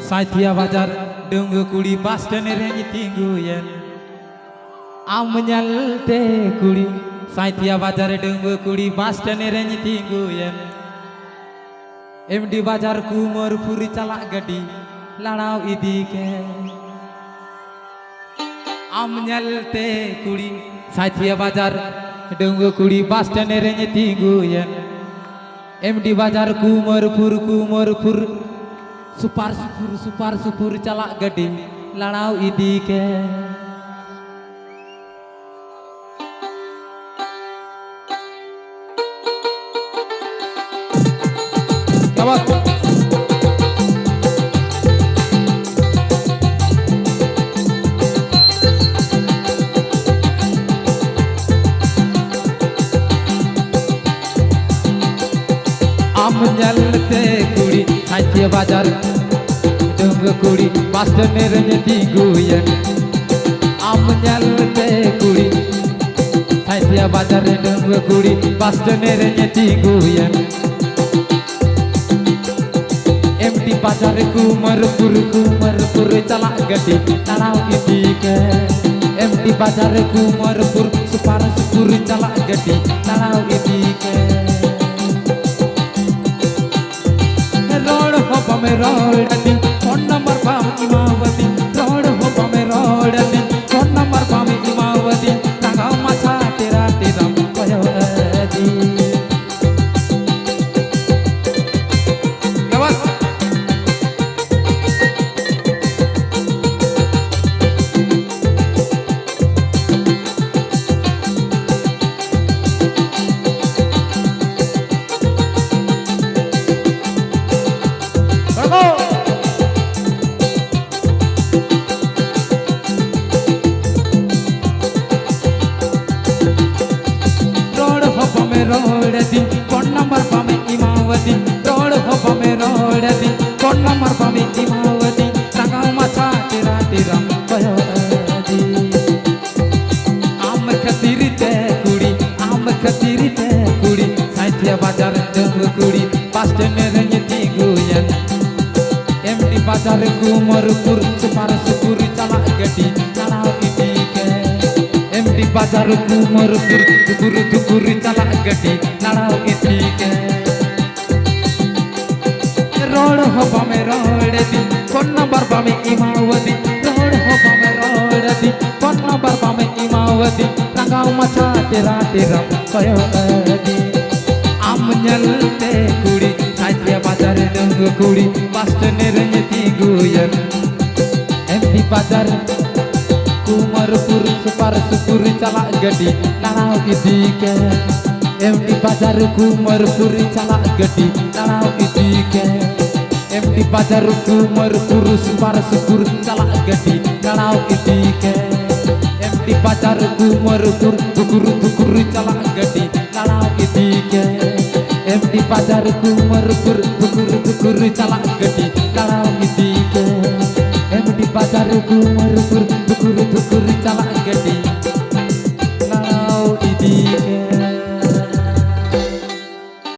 Saithia Bazar Dunggu kuli bas dan rengi tingguyen Am nyalte kuli Saithia Bazar Dunggu kuli bas dan rengi tingguyen MD Bazar kumur puri calak gadi Lanau idike Am nyalte kuli Saithia Bazar Dunggu kuli bas dan rengi tingguyen MD Bazar kumur pur Supar supur calak gadi lanau idike Gawat Am nyalte kuri Saithia Bazar Dunggu kuri bas dan rengi tingguyen Am nyalte kuri Saithia Bazar Dunggu kuri bas dan rengi tingguyen MD Bazar kumar pur calak gadi lanau idike MD Bazar kumar pur supur calak gadi lanau idike road adi phone number pam imawati road ho pame road adi phone number pam imawati tanga macha tera payo adi gawat road adi phone number pame imawati road ho pame road adi phone number pame imawati tanga macha tera payo adi am khatirite kuri Saithia Bazar Dunggu kuri bas dan rengi tingguyen MD Bazar kumur pur supur calak gadi lanau idike MD Bazar kumur pur calak gadi lanau idike road ho pame road adi phone number pame imawati road ho pame road adi phone number pame imawati tangau macha tera payo adi am nyalte kuri Saithia Bazar Dunggu kuri bas dan rengi tingguyen MD Bazar kumar pur supur calak gadi lanau idike MD Bazar kumar pur calak gadi lanau idike MD Bazar kumar pur supur calak gadi lanau idike MD Bazar kumar pur calak gadi lanau idike MD Bazar kumar pur calak gadi lanau idike MD Bazar kumar